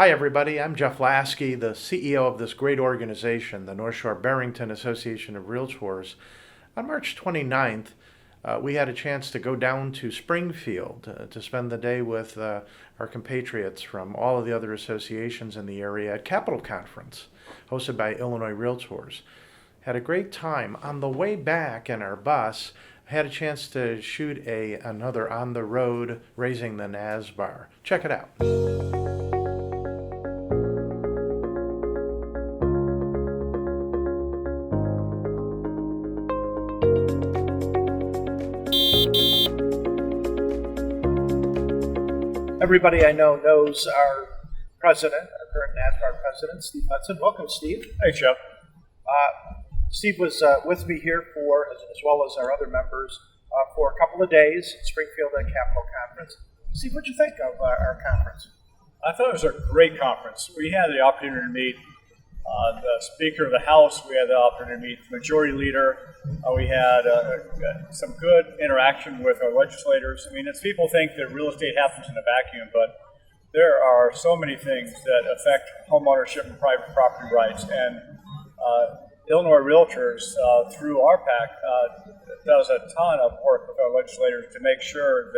Hi, everybody. I'm Jeff Lasky, the CEO of this great organization, the North Shore-Barrington Association of Realtors. On March 29th, we had a chance to go down to Springfield to spend the day with our compatriots from all of the other associations in the area at Capital Conference, hosted by Illinois REALTORS. Had a great time. On the way back in our bus, I had a chance to shoot another on the road Raising the NSBAR. Check it out. Everybody I know knows our president, our current NSBAR president, Steve Hudson. Welcome, Steve. Hey, Jeff. Steve was with me here as well as our other members, for a couple of days at Springfield at Capital Conference. Steve, what'd you think of our conference? I thought it was a great conference. We had the opportunity to meet the Speaker of the House. We had the opportunity to meet the Majority Leader. We had some good interaction with our legislators. I mean, it's people think that real estate happens in a vacuum, but there are so many things that affect homeownership and private property rights. And Illinois Realtors, through our PAC, does a ton of work with our legislators to make sure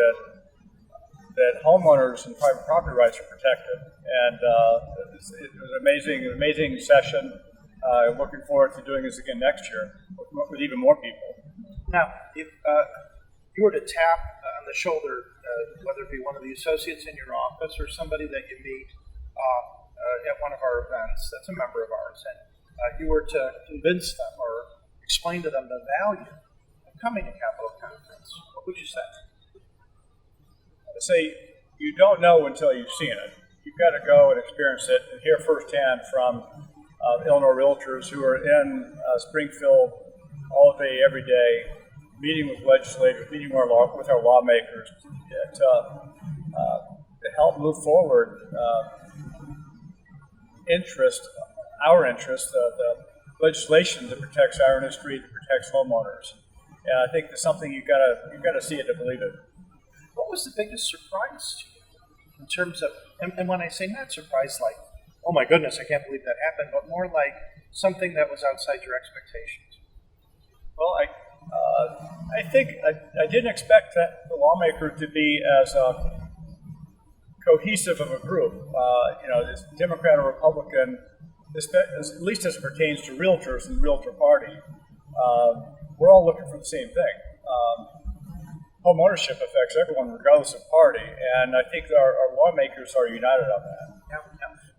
that homeowners and private property rights are protected. And it was an amazing session. Looking forward to doing this again next year with even more people. Now, if you were to tap on the shoulder, whether it be one of the associates in your office or somebody that you meet at one of our events that's a member of ours, and you were to convince them or explain to them the value of coming to Capital Conference, what would you say? I'd say you don't know until you've seen it. You've got to go and experience it and hear firsthand from Illinois Realtors who are in Springfield all day, every day, meeting with legislators, meeting with our lawmakers to help move forward our interest, the legislation that protects our industry, that protects homeowners. And I think that's something you've got to see it to believe it. What was the biggest surprise to you in terms of, and when I say not surprise, like, oh my goodness, I can't believe that happened, but more like something that was outside your expectations? Well, I think I didn't expect that the lawmakers to be as cohesive of a group. This Democrat or Republican, at least as it pertains to realtors and the realtor party, we're all looking for the same thing. Home ownership affects everyone regardless of party, and I think our lawmakers are united on that.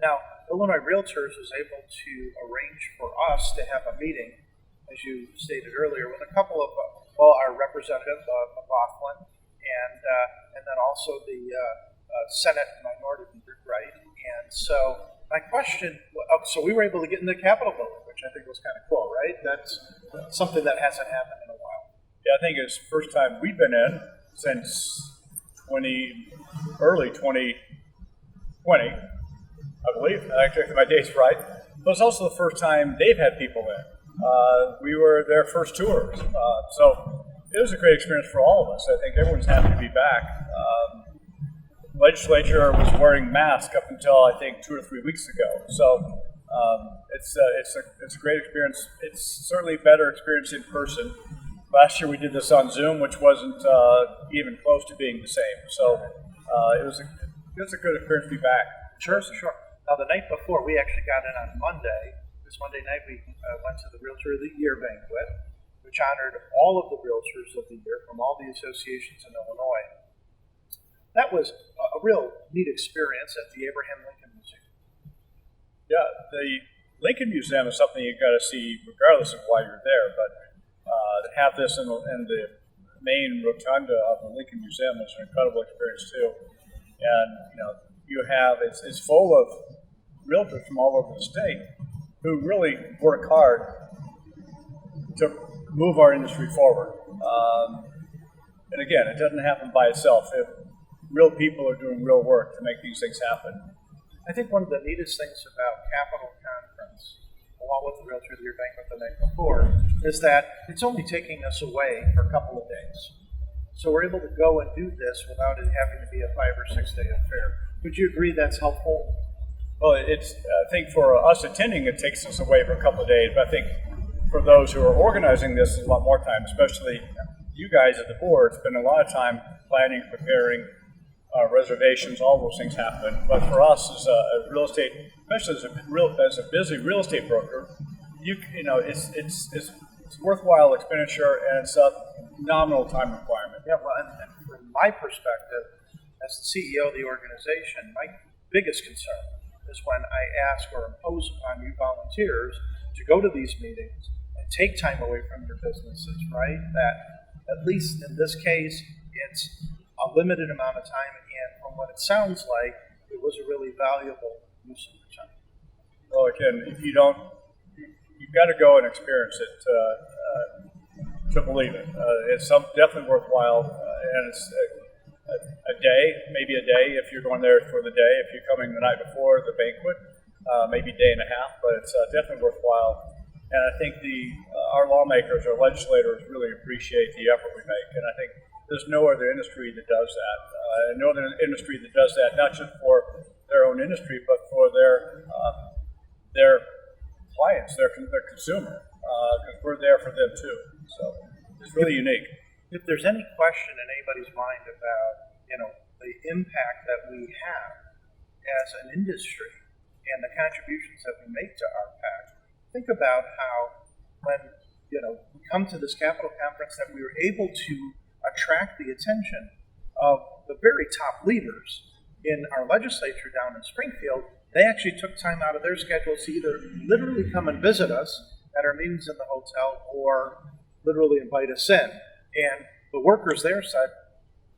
Now, Illinois Realtors was able to arrange for us to have a meeting, as you stated earlier, with a couple of, our representative, McLaughlin, and then also the Senate Minority Leader, right? And so my question, so we were able to get in the Capitol building, which I think was kind of cool, right? That's something that hasn't happened in a while. Yeah, I think it's the first time we've been in since early 2020, I believe. Actually, if my date's right. But it's also the first time they've had people in. We were their first tours. So it was a great experience for all of us. I think everyone's happy to be back. The legislature was wearing masks up until, I think, 2 or 3 weeks ago. So it's a great experience. It's certainly a better experience in person. Last year we did this on Zoom, which wasn't even close to being the same. So it was a good experience to be back. Sure. Now, the night before, we actually got in on Monday. This Monday night, we went to the Realtor of the Year banquet, which honored all of the Realtors of the Year from all the associations in Illinois. That was a real neat experience at the Abraham Lincoln Museum. Yeah, the Lincoln Museum is something you've got to see regardless of why you're there, but to have this in the main rotunda of the Lincoln Museum was an incredible experience too. And you have it's full of realtors from all over the state who really work hard to move our industry forward. And again, it doesn't happen by itself. If real people are doing real work to make these things happen. I think one of the neatest things about Capital Conference, along with the Realtor of the Year banquet the night before, is that it's only taking us away for a couple of days. So we're able to go and do this without it having to be a 5 or 6 day affair. Would you agree that's helpful? Well, I think for us attending, it takes us away for a couple of days, but I think for those who are organizing this, it's a lot more time, especially you guys at the board spend a lot of time planning, preparing, reservations, all those things happen. But for us as a real estate, especially as a busy real estate broker, it's worthwhile expenditure and it's a nominal time requirement. Yeah, well, and from my perspective, as the CEO of the organization, my biggest concern is when I ask or impose upon you volunteers to go to these meetings and take time away from your businesses, right? That at least in this case, it's a limited amount of time, and from what it sounds like, it was a really valuable use of your time. Well, again, if you don't, you've got to go and experience it to believe it. It's definitely worthwhile, and it's a day, maybe a day if you're going there for the day. If you're coming the night before the banquet, maybe a day and a half, but it's definitely worthwhile. And I think our lawmakers, our legislators really appreciate the effort we make, and I think there's no other industry that does that. No other industry that does that, not just for their own industry, but for their clients, their consumer, because we're there for them too. So it's really unique. If there's any question in anybody's mind about, the impact that we have as an industry and the contributions that we make to RPAC, think about how when, we come to this Capital Conference that we were able to attract the attention of the very top leaders in our legislature down in Springfield. They actually took time out of their schedules to either literally come and visit us at our meetings in the hotel or literally invite us in. And the workers there said,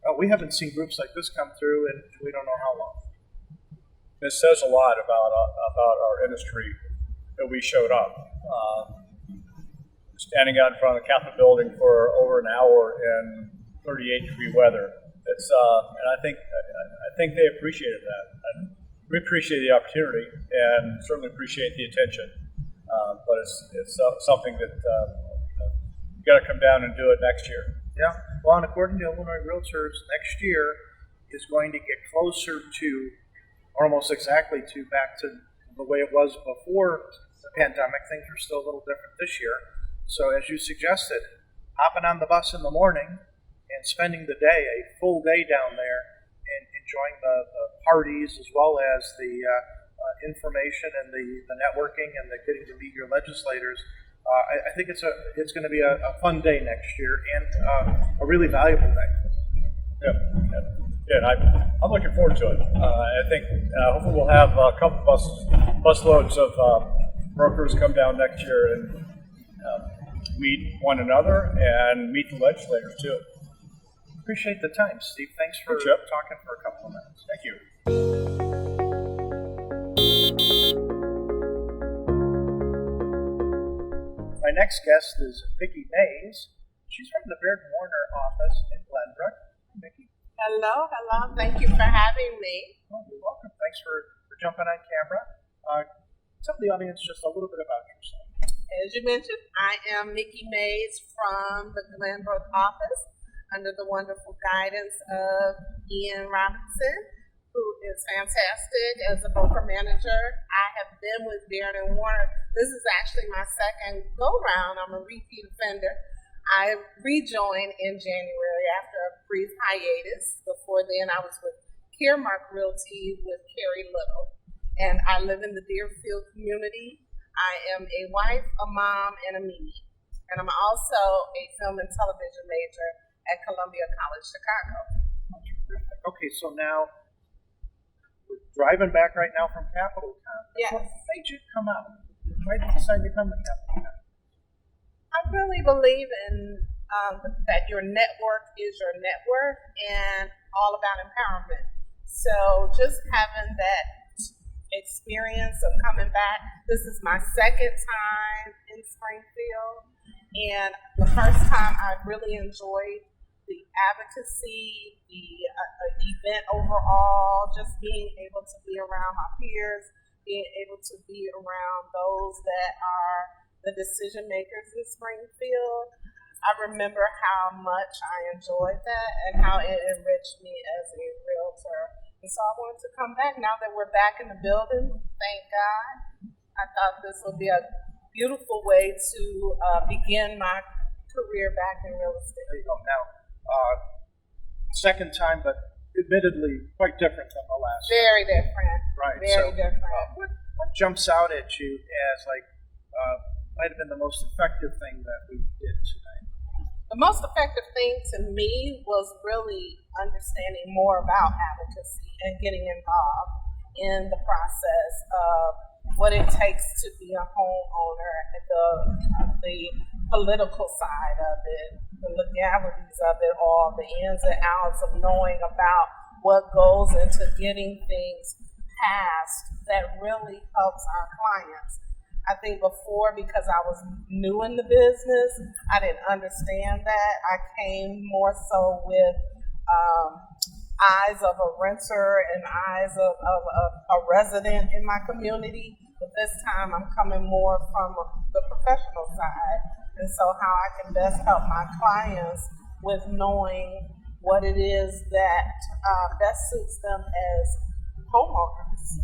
"Oh, we haven't seen groups like this come through and we don't know how long." This says a lot about our industry that we showed up. Standing out in front of the Capitol building for over an hour in 38-degree weather. It's and I think they appreciated that. And we appreciate the opportunity and certainly appreciate the attention. But it's something that you got to come down and do it next year. Yeah. Well, and according to Illinois Realtors, next year is going to get closer to almost exactly back to the way it was before the pandemic. Things are still a little different this year. So as you suggested, hopping on the bus in the morning and spending the day, a full day down there, and enjoying the parties as well as the information and the networking and the getting to meet your legislators. I think it's going to be a fun day next year and a really valuable day. Yeah, and I'm looking forward to it. I think hopefully we'll have a couple bus loads of brokers come down next year and meet one another and meet the legislators too. Appreciate the time, Steve. Thanks for talking for a couple of minutes. Thank you. My next guest is Vicky May. She's from the Baird Warner office in Glenbrook. Vicky. Hello. Thank you for having me. Oh, you're welcome. Thanks for jumping on camera. Tell the audience just a little bit about yourself. As you mentioned, I am Vicky May from the Glenbrook office under the wonderful guidance of Ian Robinson, who is fantastic as a broker manager. I have been with Baird & Warner. This is actually my second go-round. I'm a repeat offender. I rejoined in January after a brief hiatus. Before then, I was with Caremark Realty with Carrie Little, and I live in the Deerfield community. I am a wife, a mom, and a Mimi, and I'm also a film and television major at Columbia College Chicago. Okay, so now we're driving back right now from Capital Conference. Yes. What made you come out? Why did you decide to come to Capital Conference? I really believe in that your network is your net worth and all about empowerment. So just having that experience of coming back, this is my second time in Springfield, and the first time I really enjoyed the advocacy, the event overall, just being able to be around my peers, being able to be around those that are the decision makers in Springfield. I remember how much I enjoyed that and how it enriched me as a realtor. And so I wanted to come back now that we're back in the building thank God. I thought this would be a beautiful way to begin my career back in real estate. There you go. Now, second time, but admittedly quite different than the last. Very different. Right. Very different. What jumps out at you as like might have been the most effective thing that we did today? The most effective thing to me was really understanding more about advocacy and getting involved in the process of what it takes to be a homeowner, the political side of it, the legalities of it all, the ins and outs of knowing about what goes into getting things passed that really helps our clients. I think before, because I was new in the business, I didn't understand that. I came more so with eyes of a renter and eyes of a resident in my community. But this time I'm coming more from the professional side. And so how I can best help my clients with knowing what it is that best suits them as homeowners,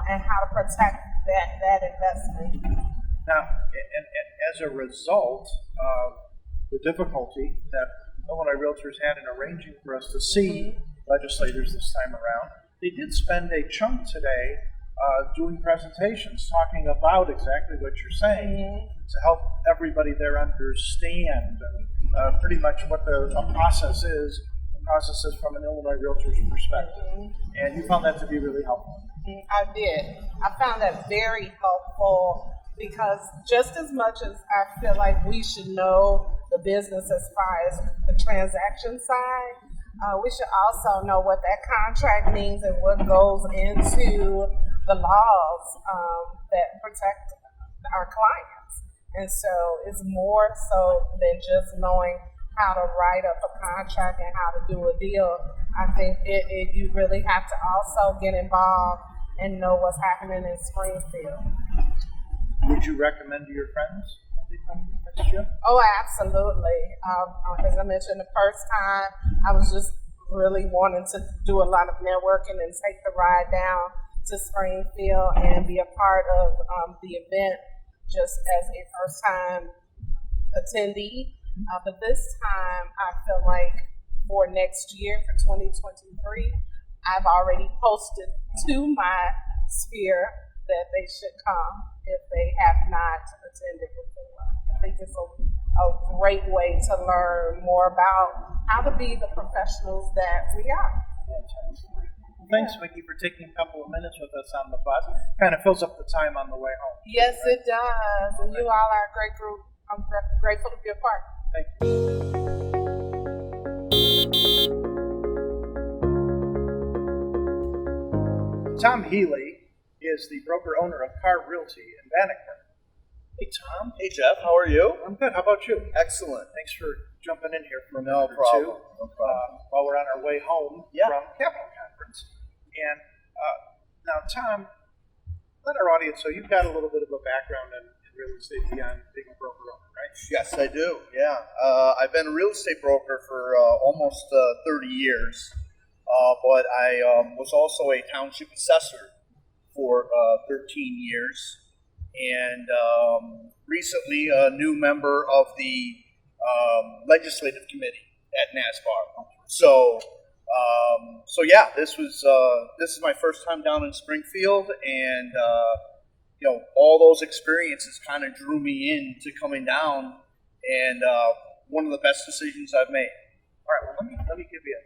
and how to protect that investment. Now, and as a result of the difficulty that Illinois Realtors had in arranging for us to see legislators this time around, they did spend a chunk today doing presentations talking about exactly what you're saying to help everybody there understand pretty much what the process is. The process is from an Illinois Realtors perspective. And you found that to be really helpful. I did. I found that very helpful because just as much as I feel like we should know the business as far as the transaction side, we should also know what that contract means and what goes into the laws that protect our clients. And so it's more so than just knowing how to write up a contract and how to do a deal. I think you really have to also get involved and know what's happening in Springfield. Would you recommend to your friends they come next year? Oh, absolutely. As I mentioned the first time, I was just really wanting to do a lot of networking and take the ride down to Springfield and be a part of the event just as a first-time attendee. But this time, I feel like for next year, for 2023, I've already posted to my sphere that they should come if they have not attended before. I think it's a great way to learn more about how to be the professionals that we are. Thanks, Vicky, for taking a couple of minutes with us on the bus. Kind of fills up the time on the way home. Yes, it does. And you all are a great group. I'm grateful to be a part. Thank you. Tom Healey is the broker-owner of Carr Realty in Bannockburn. Hey, Tom. Hey, Jeff. How are you? I'm good. How about you? Excellent. Thanks for jumping in here for a No minute problem. or two. No problem. While we're on our way home Yeah. from Capital Conference. And now, Tom, let our audience know you've got a little bit of a background in real estate beyond being a broker-owner, right? Yes, I do. Yeah. I've been a real estate broker for almost 30 years, but I was also a township assessor for 13 years, and recently a new member of the legislative committee at NSBAR. So yeah, this is my first time down in Springfield, and all those experiences kind of drew me into coming down, and one of the best decisions I've made. All right. Well, let me give you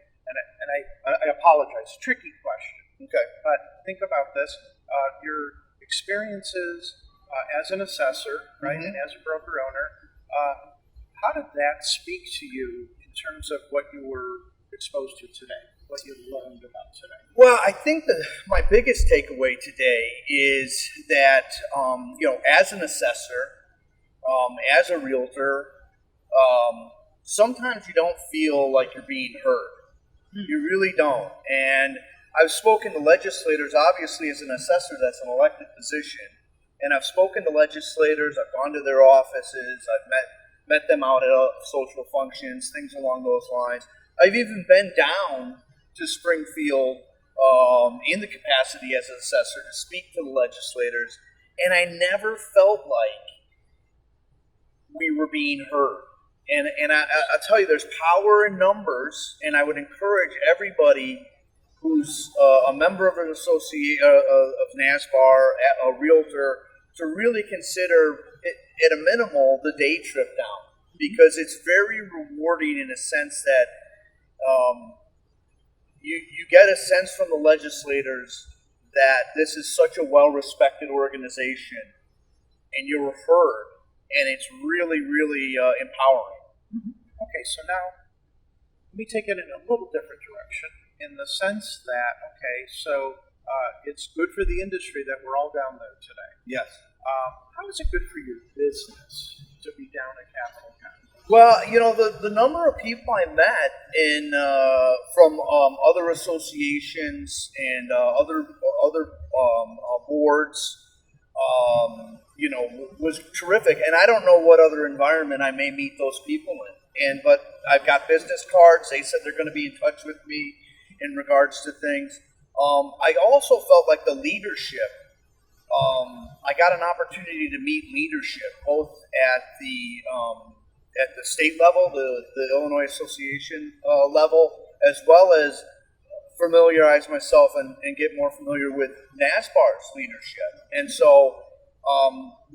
I apologize. Tricky question. Okay. But think about this: your experiences as an assessor, right, and as a broker owner. How did that speak to you in terms of what you were exposed to today, what you learned about today? Well, I think that my biggest takeaway today is that, as an assessor, as a realtor, sometimes you don't feel like you're being heard. You really don't. And I've spoken to legislators, obviously, as an assessor, that's an elected position. And I've spoken to legislators, I've gone to their offices, I've met them out at social functions, things along those lines. I've even been down to Springfield in the capacity as an assessor to speak to the legislators, and I never felt like we were being heard. And I'll tell you, there's power in numbers, and I would encourage everybody who's a member of an association of NSBAR, a realtor, to really consider, at a minimal, the day trip down, because it's very rewarding in a sense that you get a sense from the legislators that this is such a well-respected organization, and you're heard, and it's really, really empowering. Okay, so now let me take it in a little different direction in the sense that, okay, so it's good for the industry that we're all down there today. Yes. How is it good for your business to be down at Capital Conference? Well, you know, the number of people I met in from other associations and other boards, you know, was terrific. And I don't know what other environment I may meet those people in. But I've got business cards. They said they're going to be in touch with me in regards to things. I also felt like the leadership. I got an opportunity to meet leadership both at the state level, the Illinois Association level, as well as familiarize myself and get more familiar with NSBAR's leadership. And so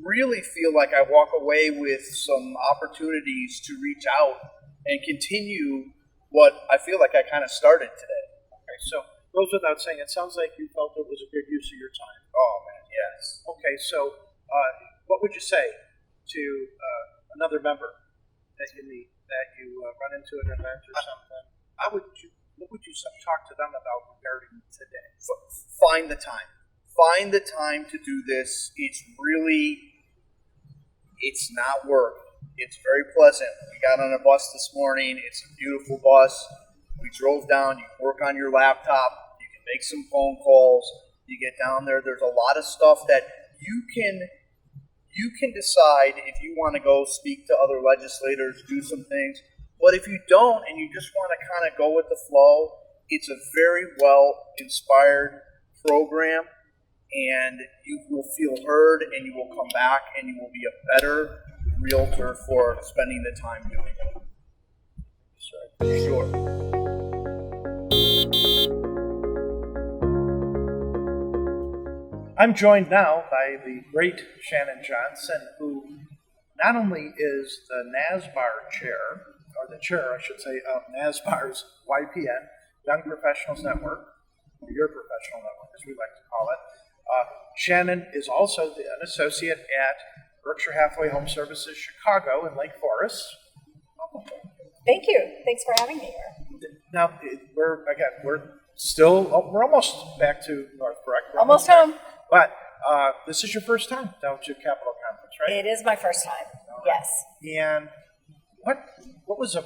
really feel like I walk away with some opportunities to reach out and continue what I feel like I kind of started today. Okay, so goes without saying, it sounds like you felt it was a good use of your time. Oh, man, yes. Okay, so what would you say to another member that you meet, that you run into at an event or something? What would you talk to them about regarding today? Find the time. Find the time to do this. It's not work. It's very pleasant. We got on a bus this morning. It's a beautiful bus. We drove down. You can work on your laptop. You can make some phone calls. You get down there. There's a lot of stuff that you can decide if you want to go speak to other legislators, do some things. But if you don't and you just want to kind of go with the flow, it's a very well inspired program, and you will feel heard, and you will come back, and you will be a better realtor for spending the time doing it. Sure. I'm joined now by the great Shannon Johnson, who not only is the NSBAR chair, or the chair, I should say, of NSBAR's YPN, Young Professionals Network, or your professional network, as we like to call it. Shannon is also an associate at Berkshire Hathaway Home Services Chicago in Lake Forest. Thank you. Thanks for having me here. Now, we're almost back to North, correct? We're Almost home. But this is your first time down to Capital Conference, right? It is my first time. Yes. And what was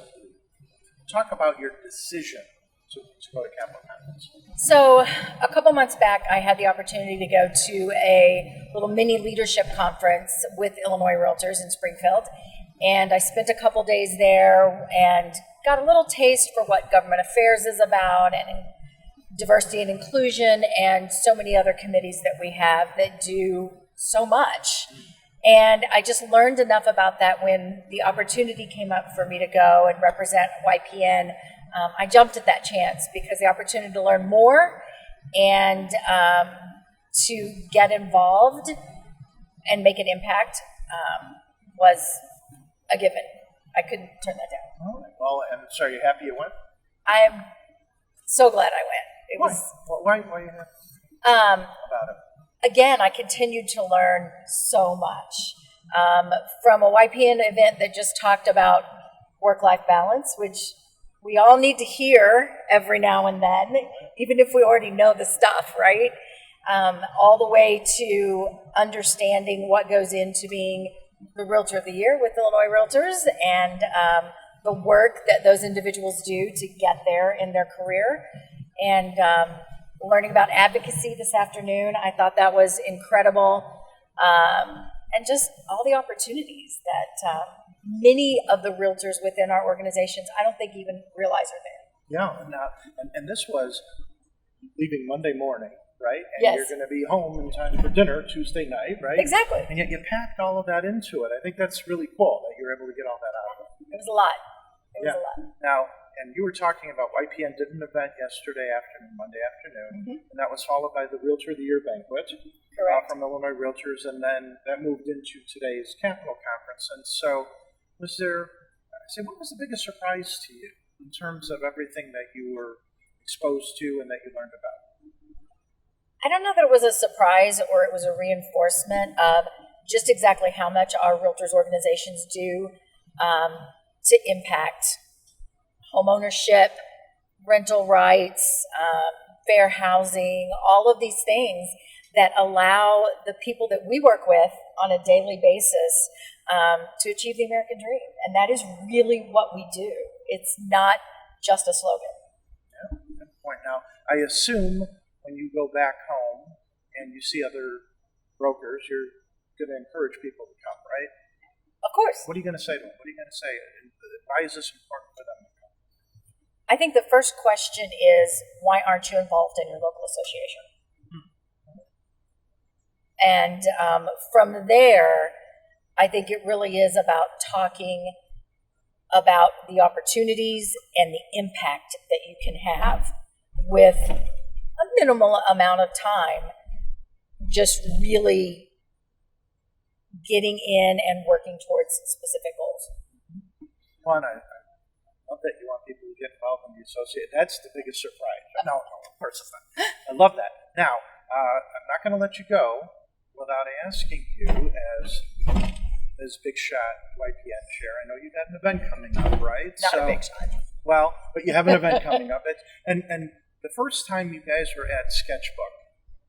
talk about your decision to go to Capital Conference? So a couple months back, I had the opportunity to go to a little mini leadership conference with Illinois Realtors in Springfield. And I spent a couple days there and got a little taste for what government affairs is about and diversity and inclusion and so many other committees that we have that do so much. And I just learned enough about that when the opportunity came up for me to go and represent YPN. I jumped at that chance because the opportunity to learn more and to get involved and make an impact was a given. I couldn't turn that down. All right. Well, and so are you happy you went? I'm so glad I went. It was Why are you happy about it? Again, I continued to learn so much from a YPN event that just talked about work-life balance, which we all need to hear every now and then, even if we already know the stuff, right? All the way to understanding what goes into being the Realtor of the Year with Illinois Realtors and the work that those individuals do to get there in their career. And learning about advocacy this afternoon, I thought that was incredible. And just all the opportunities that many of the realtors within our organizations, I don't think even realize are there. Yeah, and this was leaving Monday morning, right? And Yes. you're going to be home in time for dinner Tuesday night, right? Exactly. And yet you packed all of that into it. I think that's really cool that you're able to get all that out of it. It was a lot. It was Yeah. a lot. Now, and you were talking about YPN did an event yesterday afternoon, Monday afternoon, and that was followed by the Realtor of the Year banquet Correct. from Illinois Realtors, and then that moved into today's Capital Conference. And so, what was the biggest surprise to you in terms of everything that you were exposed to and that you learned about? I don't know that it was a surprise or it was a reinforcement of just exactly how much our realtors organizations do to impact homeownership, rental rights, fair housing, all of these things that allow the people that we work with on a daily basis to achieve the American dream. And that is really what we do. It's not just a slogan. Yeah, good point. Now, I assume when you go back home and you see other brokers, you're going to encourage people to come, right? Of course. What are you going to say to them? What are you going to say? Why is this important for them to come? I think the first question is, why aren't you involved in your local association? And from there, I think it really is about talking about the opportunities and the impact that you can have with a minimal amount of time, just really getting in and working towards specific goals. One, I love that you want people to get involved in the associate. That's the biggest surprise. No, of course it's not. I love that. Now, I'm not going to let you go without asking you, as Big Shot YPN chair. I know you've got an event coming up, right? Not a big shot. Well, but you have an event coming up. And the first time you guys were at Sketchbook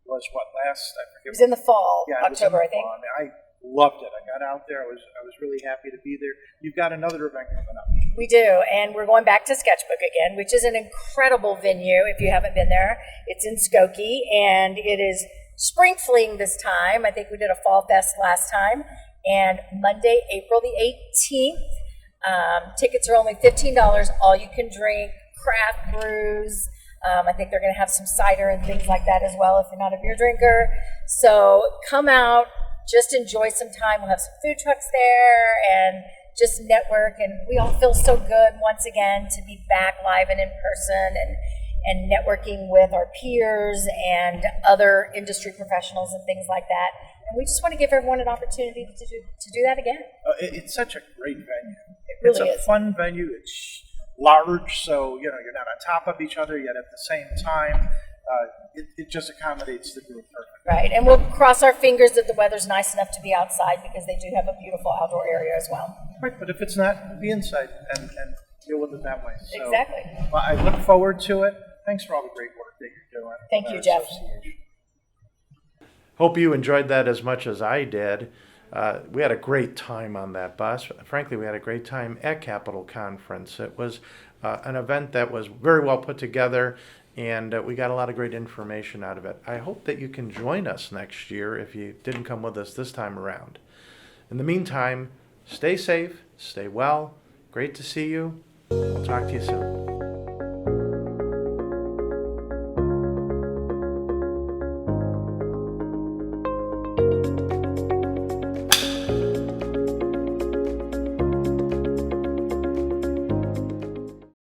was what, last? I forget. It was in the fall, Yeah, it was in October, the I think. fall. I loved it. I got out there. I was really happy to be there. You've got another event coming up. We do, and we're going back to Sketchbook again, which is an incredible venue if you haven't been there. It's in Skokie, and it is spring fling this time. I think we did a fall fest last time. And Monday, April the 18th, tickets are only $15, all you can drink, craft brews. I think they're going to have some cider and things like that as well if you're not a beer drinker. So come out, just enjoy some time. We'll have some food trucks there and just network. And we all feel so good once again to be back live and in person and networking with our peers and other industry professionals and things like that. And we just want to give everyone an opportunity to do that again. It's such a great venue. It really it's a is. fun venue. It's large, so you're not on top of each other, yet at the same time, it just accommodates the group perfectly. Right, and we'll cross our fingers that the weather's nice enough to be outside because they do have a beautiful outdoor area as well. Right, but if it's not, be inside and deal with it that way. So, Exactly. Well, I look forward to it. Thanks for all the great work that you're doing. Thank with you, our Jeff. association. Hope you enjoyed that as much as I did. We had a great time on that bus. Frankly, we had a great time at Capital Conference. It was an event that was very well put together, and we got a lot of great information out of it. I hope that you can join us next year if you didn't come with us this time around. In the meantime, stay safe, stay well. Great to see you. We'll talk to you soon.